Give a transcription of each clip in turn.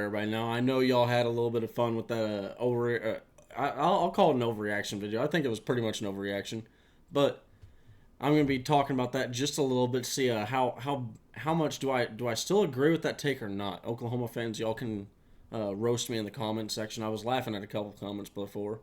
everybody know. I know y'all had a little bit of fun with that I'll call it an overreaction video. I think it was pretty much an overreaction, but I'm going to be talking about that just a little bit. See how much do I still agree with that take or not? Oklahoma fans, y'all can roast me in the comment section. I was laughing at a couple comments before.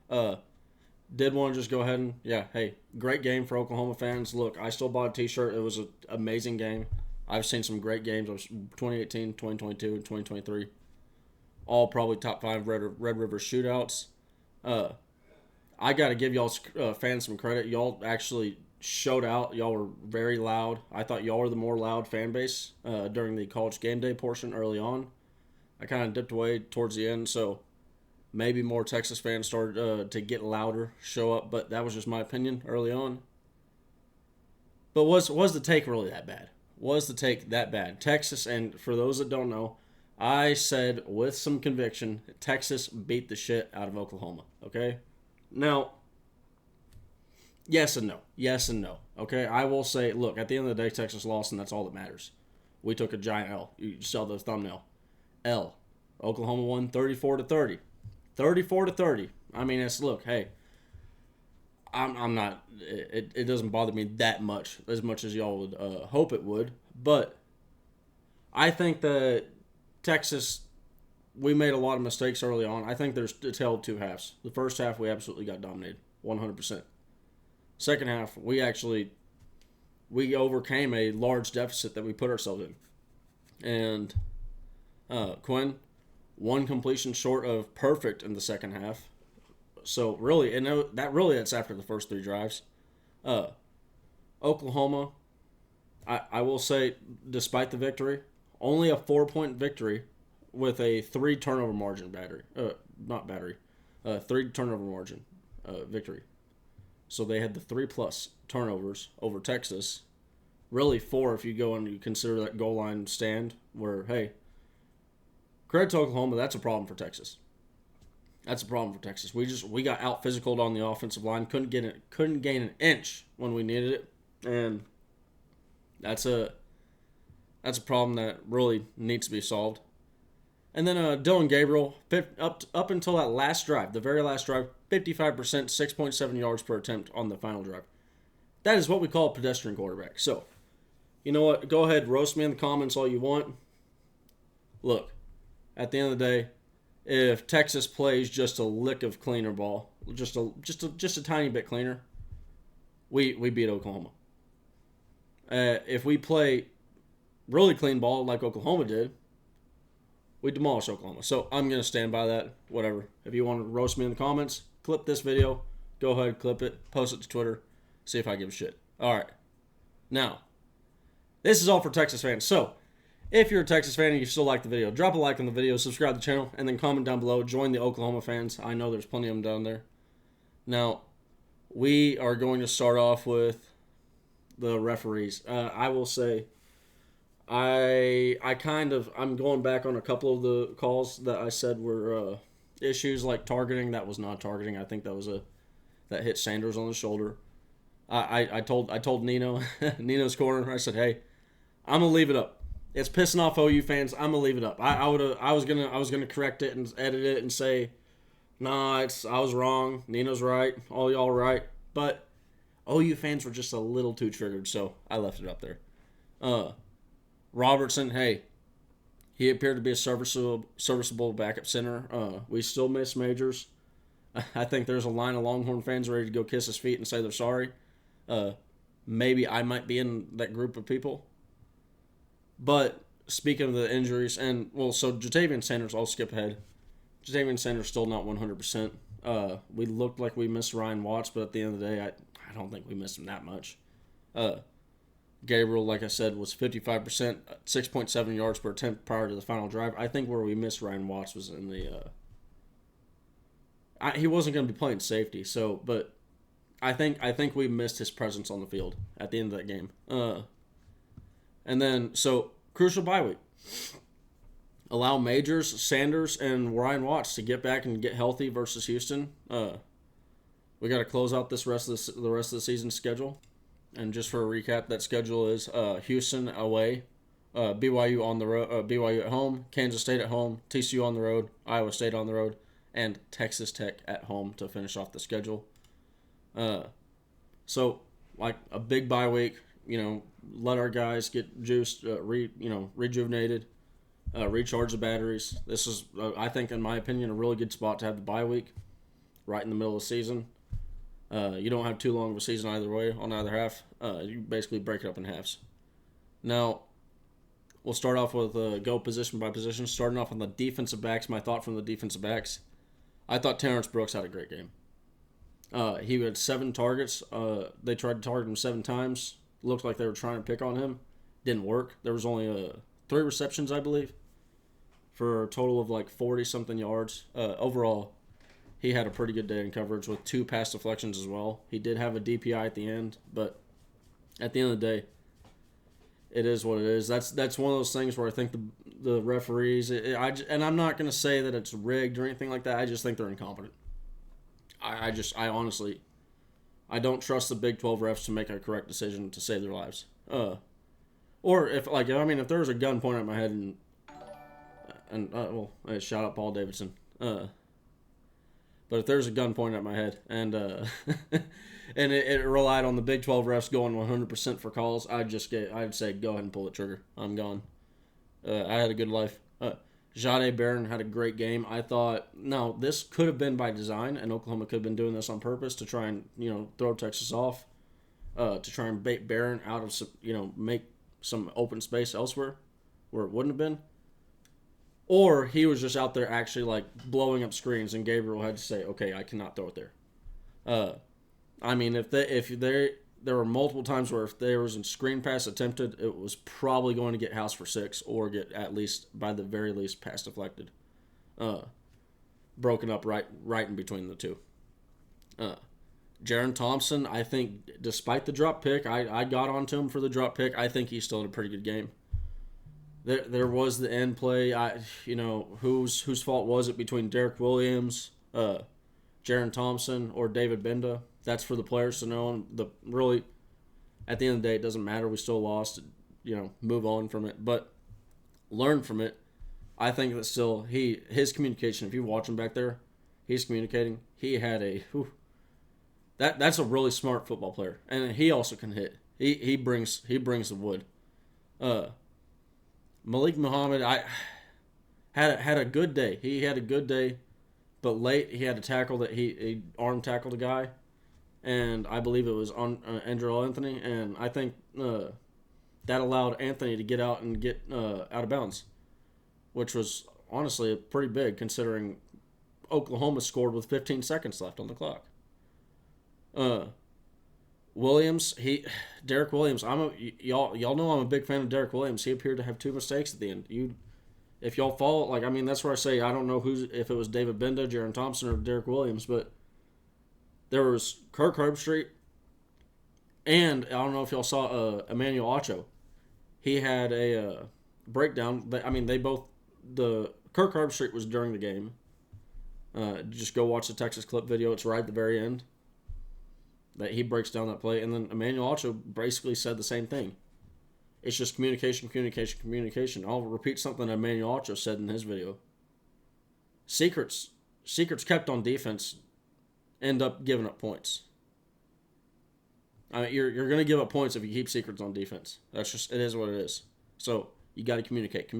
Did want to just go ahead and hey, great game for Oklahoma fans. Look, I still bought a T-shirt. It was an amazing game. I've seen some great games. 2018, 2022, and 2023. All probably top 5 Red River shootouts. I got to give y'all fans some credit. Y'all actually showed out. Y'all were very loud. I thought y'all were the more loud fan base during the college game day portion early on. I kind of dipped away towards the end, so maybe more Texas fans started to get louder, show up, but that was just my opinion early on. But was the take really that bad? Was the take that bad? Texas, and for those that don't know, I said with some conviction, Texas beat the shit out of Oklahoma, okay? Now, yes and no. Yes and no, okay? I will say, look, at the end of the day, Texas lost, and that's all that matters. We took a giant L. You saw the thumbnail. L. Oklahoma won 34-30. 34-30. I mean, look, hey, I'm not, it doesn't bother me that much as y'all would hope it would, but I think that Texas, we made a lot of mistakes early on. I think there's a tale of two halves. The first half, we absolutely got dominated, 100%. Second half, we overcame a large deficit that we put ourselves in. And Quinn, one completion short of perfect in the second half. So really, and that's after the first 3 drives. Oklahoma, I will say, despite the victory, only a 4-point victory with a 3 turnover margin three turnover margin victory. So they had the 3+ turnovers over Texas. Really 4 if you go and you consider that goal line stand where, hey, credit to Oklahoma, that's a problem for Texas. That's a problem for Texas. We got out physicaled on the offensive line. Couldn't gain an inch when we needed it, and that's a problem that really needs to be solved. And then Dillon Gabriel, up until that last drive, the very last drive, 55%, 6.7 yards per attempt on the final drive. That is what we call a pedestrian quarterback. So, you know what? Go ahead, roast me in the comments all you want. Look, at the end of the day, if Texas plays just a lick of cleaner ball, just a tiny bit cleaner, we beat Oklahoma. If we play really clean ball like Oklahoma did, we demolish Oklahoma. So I'm going to stand by that. Whatever. If you want to roast me in the comments, clip this video. Go ahead, clip it, post it to Twitter, see if I give a shit. All right. Now, this is all for Texas fans. So, if you're a Texas fan and you still like the video, drop a like on the video, subscribe to the channel, and then comment down below. Join the Oklahoma fans. I know there's plenty of them down there. Now, we are going to start off with the referees. I will say, I'm going back on a couple of the calls that I said were issues like targeting. That was not targeting. I think that hit Sanders on the shoulder. I told Nino, Nino's corner. I said, hey, I'm gonna leave it up. It's pissing off OU fans. I'm gonna leave it up. I was gonna correct it and edit it and say, nah, I was wrong. Nino's right. All y'all right. But OU fans were just a little too triggered, so I left it up there. Robertson, hey, he appeared to be a serviceable backup center. We still miss Majors. I think there's a line of Longhorn fans ready to go kiss his feet and say they're sorry. Maybe I might be in that group of people. But speaking of the injuries, so Jatavian Sanders, I'll skip ahead. Jatavian Sanders still not 100%. We looked like we missed Ryan Watts, but at the end of the day, I don't think we missed him that much. Gabriel, like I said, was 55%, 6.7 yards per attempt prior to the final drive. I think where we missed Ryan Watts was in the he wasn't going to be playing safety, but I think we missed his presence on the field at the end of that game. And then, so, crucial bye week. Allow Majors, Sanders, and Ryan Watts to get back and get healthy versus Houston. We got to close out the rest of the season schedule. And just for a recap, that schedule is Houston away, BYU on the road, BYU at home, Kansas State at home, TCU on the road, Iowa State on the road, and Texas Tech at home to finish off the schedule. So like a big bye week, let our guys get juiced, rejuvenated, recharge the batteries. This is, I think, in my opinion, a really good spot to have the bye week, right in the middle of the season. You don't have too long of a season either way on either half. You basically break it up in halves. Now, we'll start off with go position by position. Starting off on the defensive backs, my thought from the defensive backs. I thought Terrence Brooks had a great game. He had 7 targets. They tried to target him 7 times. Looked like they were trying to pick on him. Didn't work. There was only 3 receptions, I believe, for a total of like 40-something yards. Overall, he had a pretty good day in coverage with 2 pass deflections as well. He did have a DPI at the end, but at the end of the day, it is what it is. That's one of those things where I think the referees, and I'm not going to say that it's rigged or anything like that. I just think they're incompetent. I honestly, I don't trust the Big 12 refs to make a correct decision to save their lives. Or if there was a gun pointed at my head shout out Paul Davidson. But if there's a gun pointed at my head and and it relied on the Big 12 refs going 100% for calls, I'd say go ahead and pull the trigger. I'm gone. I had a good life. Jahdae Barron had a great game. I thought, no, this could have been by design, and Oklahoma could have been doing this on purpose to try and, throw Texas off, to try and bait Barron out of, make some open space elsewhere where it wouldn't have been. Or he was just out there actually, like, blowing up screens, and Gabriel had to say, okay, I cannot throw it there. There were multiple times where if there was a screen pass attempted, it was probably going to get house for 6 or get at least, by the very least, pass deflected. Broken up right in between the two. Jaron Thompson, I think, despite the drop pick, I got onto him for the drop pick. I think he still had a pretty good game. There was the end play. Whose fault was it between Derek Williams, Jaron Thompson, or David Benda? That's for the players to know. And really, at the end of the day, it doesn't matter. We still lost. Move on from it, but learn from it. I think that still his communication. If you watch him back there, he's communicating. He had that's a really smart football player, and he also can hit. He brings the wood. Malik Muhammad, I had a good day. He had a good day, but late he had a tackle that he arm tackled a guy. And I believe it was on Andrew Anthony, and I think that allowed Anthony to get out and get out of bounds, which was honestly pretty big considering Oklahoma scored with 15 seconds left on the clock. Derek Williams, y'all know I'm a big fan of Derek Williams. He appeared to have 2 mistakes at the end. If y'all follow, that's where I say I don't know if it was David Benda, Jaron Thompson, or Derek Williams, but there was Kirk Herbstreit, and I don't know if y'all saw Emmanuel Acho. He had a breakdown. Kirk Herbstreit was during the game. Just go watch the Texas clip video. It's right at the very end that he breaks down that play. And then Emmanuel Acho basically said the same thing. It's just communication. I'll repeat something Emmanuel Acho said in his video. Secrets kept on defense end up giving up points. You're going to give up points if you keep secrets on defense. It is what it is. So you got to communicate.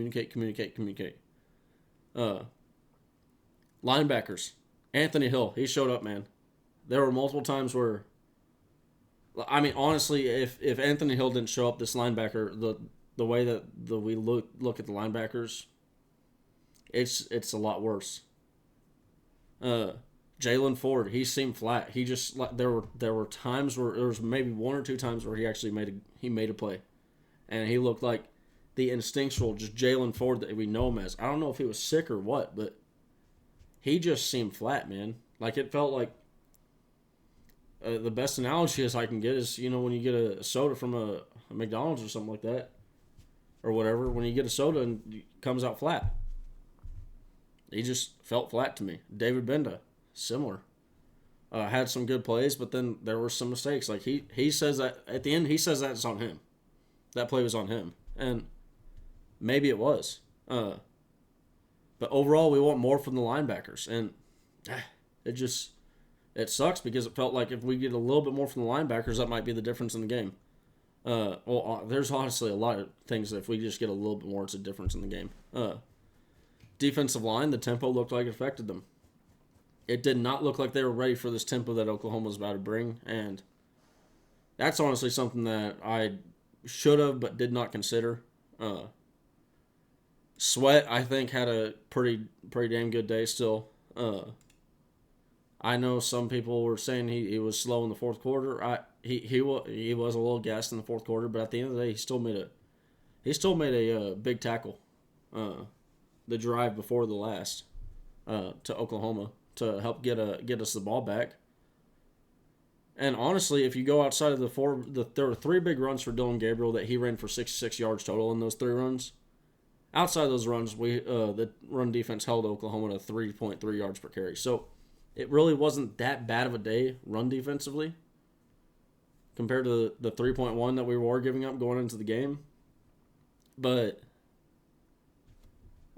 Linebackers. Anthony Hill, he showed up, man. There were multiple times where, honestly, if Anthony Hill didn't show up, this linebacker, the way that we look at the linebackers, it's a lot worse. Jaylan Ford, he seemed flat. He just there were times where there was maybe 1 or 2 times where he actually made a play, and he looked like the instinctual just Jaylan Ford that we know him as. I don't know if he was sick or what, but he just seemed flat, man. Like it felt like the best analogy as I can get is when you get a soda from a McDonald's or something like that, or whatever. When you get a soda and it comes out flat, he just felt flat to me. David Benda. Similar. Had some good plays, but then there were some mistakes. Like he says that at the end, he says that it's on him. That play was on him. And Maybe it was. But overall, we want more from the linebackers, and it just it sucks because it felt like if we get a little bit more from the linebackers, that might be the difference in the game. There's honestly a lot of things that if we just get a little bit more, it's a difference in the game. Defensive line, the tempo looked like it affected them. It did not look like they were ready for this tempo that Oklahoma was about to bring, and that's honestly something that I should have but did not consider. Sweat, I think, had a pretty damn good day still. I know some people were saying he was slow in the fourth quarter. He was a little gassed in the fourth quarter, but at the end of the day, he still made a big tackle. The drive before the last to Oklahoma to help get us the ball back. And honestly, if you go outside of there were 3 big runs for Dylan Gabriel that he ran for 66 yards total in those 3 runs. Outside of those runs, the run defense held Oklahoma to 3.3 yards per carry. So it really wasn't that bad of a day run defensively compared to the 3.1 that we were giving up going into the game. But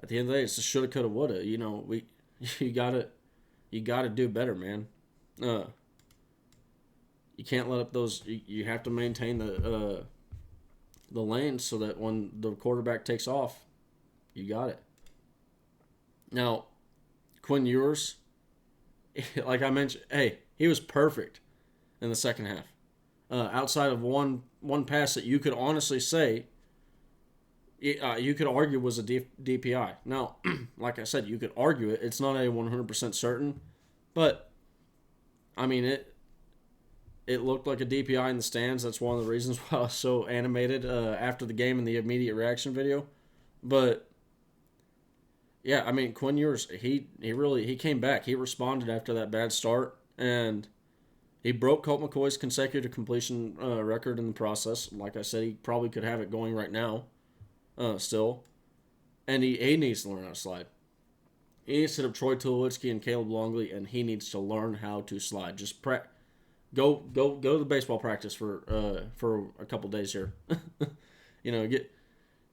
at the end of the day, it's a shoulda, coulda, woulda. You know, you gotta do better, man. You can't let up those. You have to maintain the lanes so that when the quarterback takes off, you got it. Now, Quinn Ewers, like I mentioned, hey, he was perfect in the second half. Outside of one pass that you could honestly say, you could argue was a DPI. Now, like I said, you could argue it. It's not a 100% certain, but I mean it looked like a DPI in the stands. That's one of the reasons why I was so animated after the game in the immediate reaction video. But yeah, I mean Quinn Ewers, he came back. He responded after that bad start, and he broke Colt McCoy's consecutive completion record in the process. Like I said, he probably could have it going right now, still, and he needs to learn how to slide. He needs to hit up Troy Tulowitzki and Caleb Longley, and he needs to learn how to slide. Just go to the baseball practice for a couple days here. You know,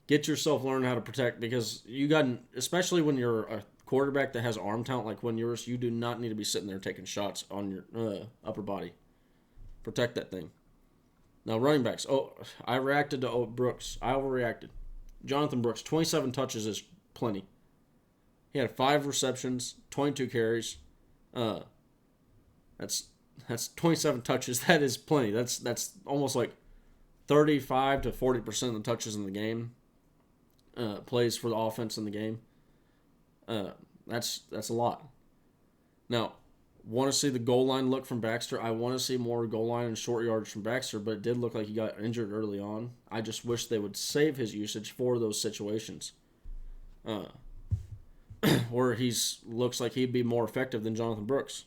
get yourself learning how to protect, because you got, especially when you're a quarterback that has arm talent like Quinn Ewers, you do not need to be sitting there taking shots on your upper body. Protect that thing. Now running backs. Oh, I reacted to Brooks. I overreacted. Jonathan Brooks, 27 touches is plenty. He had 5 receptions, 22 carries. That's 27 touches. That is plenty. That's almost like 35 to 40% of the touches in the game. Plays for the offense in the game. That's a lot. Now, want to see the goal line look from Baxter. I want to see more goal line and short yards from Baxter, but it did look like he got injured early on. I just wish they would save his usage for those situations. Where looks like he'd be more effective than Jonathan Brooks.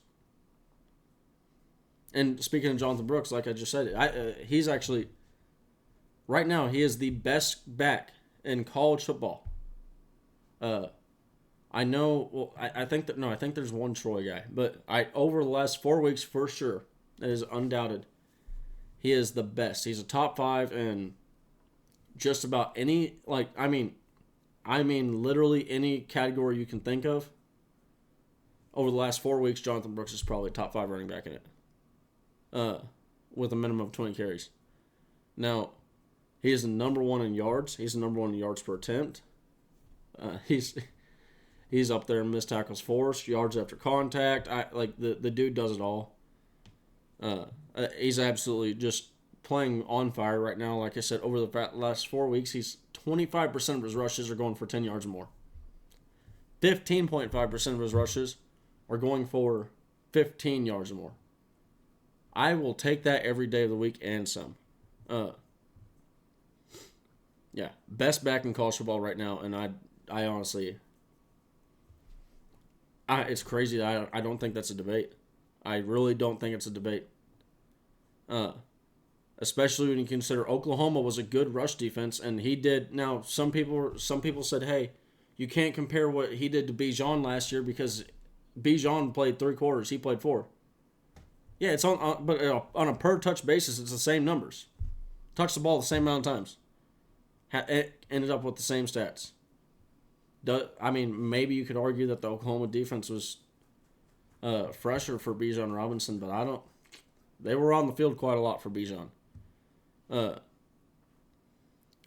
And speaking of Jonathan Brooks, like I just said, he's actually, right now, he is the best back in college football. I know, well, I think there's one Troy guy, but over the last 4 weeks, for sure, it is undoubted, he is the best. He's a top 5 in just about any, like, I mean, literally any category you can think of. Over the last 4 weeks, Jonathan Brooks is probably top 5 running back in it. With a minimum of 20 carries. Now, he is the number 1 in yards. He's the number 1 in yards per attempt. He's up there in missed tackles forced, yards after contact. The dude does it all. He's absolutely just playing on fire right now. Like I said, over the last 4 weeks, he's 25% of his rushes are going for 10 yards or more. 15.5% of his rushes are going for 15 yards or more. I will take that every day of the week and some. Yeah, best back in college football right now, and I honestly, it's crazy that I don't think that's a debate. I really don't think it's a debate. Especially when you consider Oklahoma was a good rush defense, and he did. Now, some people said, hey, you can't compare what he did to Bijan last year because Bijan played 3 quarters, he played 4. Yeah, it's but on a per touch basis, it's the same numbers. Touch the ball the same amount of times. It ended up with the same stats. I mean, maybe you could argue that the Oklahoma defense was fresher for Bijan Robinson, but I don't. They were on the field quite a lot for Bijan.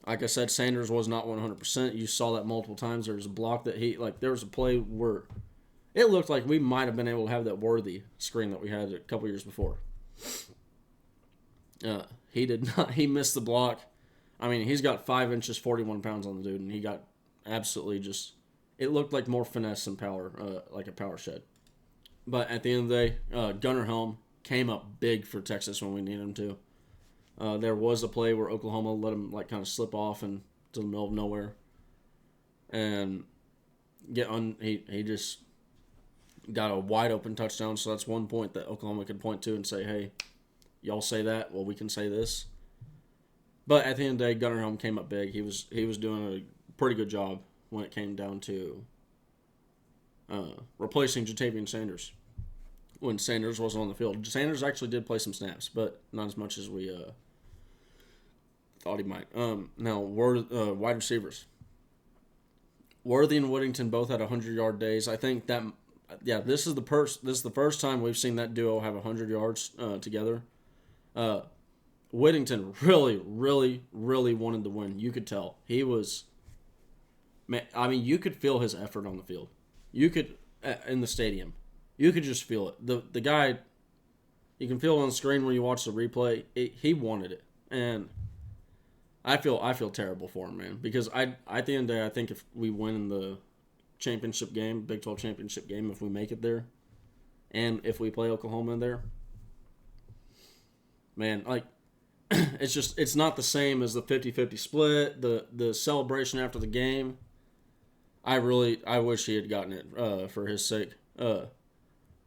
Like I said, Sanders was not 100%. You saw that multiple times. There was a block that there was a play where it looked like we might have been able to have that Worthy screen that we had a couple years before. He did not. He missed the block. I mean, he's got 5 inches, 41 pounds on the dude, and he got absolutely just. It looked like more finesse and power, like a power shed. But at the end of the day, Gunnar Helm came up big for Texas when we needed him to. There was a play where Oklahoma let him kind of slip off into the middle of nowhere, and he just got a wide open touchdown. So that's one point that Oklahoma could point to and say, "Hey, y'all say that, well, we can say this." But at the end of the day, Gunnar Helm came up big. He was doing a pretty good job when it came down to replacing Jatavian Sanders when Sanders wasn't on the field. Sanders actually did play some snaps, but not as much as we thought he might. Now, wide receivers. Worthy and Whittington both had 100-yard days. I think that, this is the first time we've seen that duo have 100 yards together. Whittington really, really, really wanted to win. You could tell. He was, man, I mean, you could feel his effort on the field. You could, in the stadium, you could just feel it. The guy, you can feel it on the screen when you watch the replay. He wanted it, and I feel terrible for him, man. Because at the end of the day, I think if we win in the championship game, Big 12 championship game, if we make it there, and if we play Oklahoma in there, man, it's not the same as the 50-50 split, the celebration after the game. I wish he had gotten it for his sake.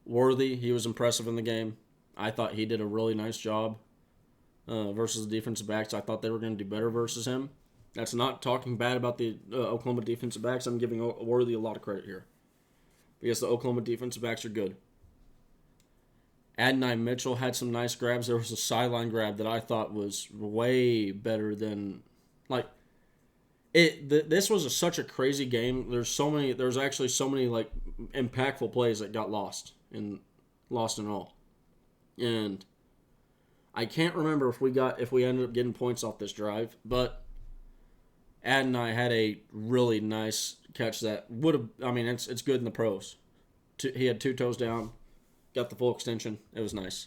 Worthy, he was impressive in the game. I thought he did a really nice job versus the defensive backs. I thought they were going to do better versus him. That's not talking bad about the Oklahoma defensive backs. I'm giving Worthy a lot of credit here because the Oklahoma defensive backs are good. Adonai Mitchell had some nice grabs. There was a sideline grab that I thought was way better than this was such a crazy game. There's actually so many impactful plays that got lost and all. And I can't remember if we ended up getting points off this drive, but Adonai had a really nice catch that would have. I mean, it's good in the pros. He had 2 toes down. Got the full extension. It was nice.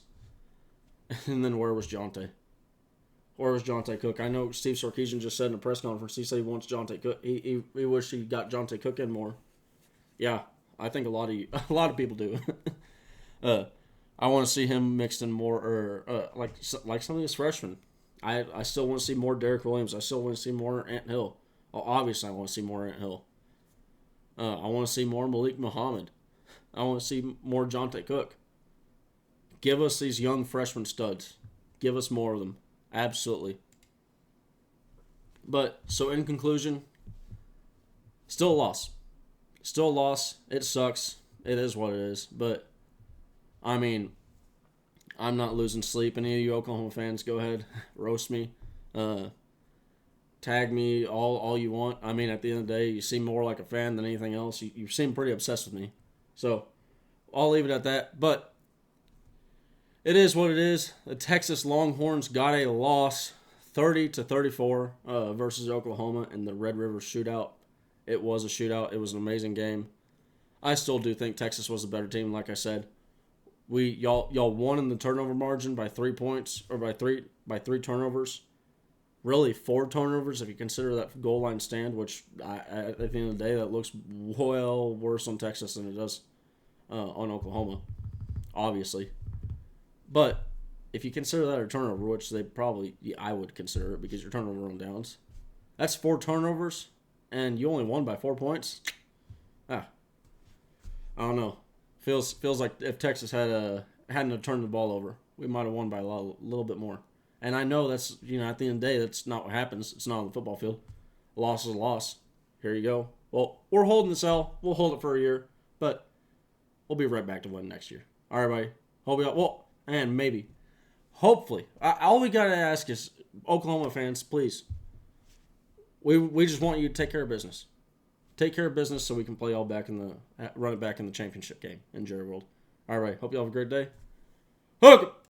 And then where was Jonte? Where was Jonte Cook? I know Steve Sarkisian just said in a press conference, he said he wants Jonte Cook. He wished he got Jonte Cook in more. Yeah, I think a lot of people do. I want to see him mixed in more, or like some of these freshmen. I still want to see more Derek Williams. I still want to see more Ant Hill. Well, obviously, I want to see more Ant Hill. I want to see more Malik Muhammad. I want to see more Jonte Cook. Give us these young freshman studs. Give us more of them. Absolutely. But, so in conclusion, still a loss. Still a loss. It sucks. It is what it is. But, I mean, I'm not losing sleep. Any of you Oklahoma fans, go ahead. Roast me. Tag me all you want. I mean, at the end of the day, you seem more like a fan than anything else. You seem pretty obsessed with me. So, I'll leave it at that. But it is what it is. The Texas Longhorns got a loss, 30-34 versus Oklahoma in the Red River Shootout. It was a shootout. It was an amazing game. I still do think Texas was a better team. Like I said, y'all won in the turnover margin by 3 points, or by three turnovers. Really, 4 turnovers if you consider that goal line stand, which at the end of the day, that looks well worse on Texas than it does on Oklahoma, obviously. But if you consider that a turnover, which I would consider it because you're turnover on downs, that's 4 turnovers, and you only won by 4 points. I don't know. Feels like if Texas hadn't turned the ball over, we might have won by a little bit more. And I know that's, at the end of the day, that's not what happens. It's not on the football field. A loss is a loss. Here you go. Well, we're holding this L. We'll hold it for a year, but we'll be right back to win next year. All right, buddy. And maybe, hopefully, all we got to ask is, Oklahoma fans, please, We just want you to take care of business. Take care of business so we can play all back in the run it back in the championship game in Jerry World. All right. Hope you all have a great day. Hook!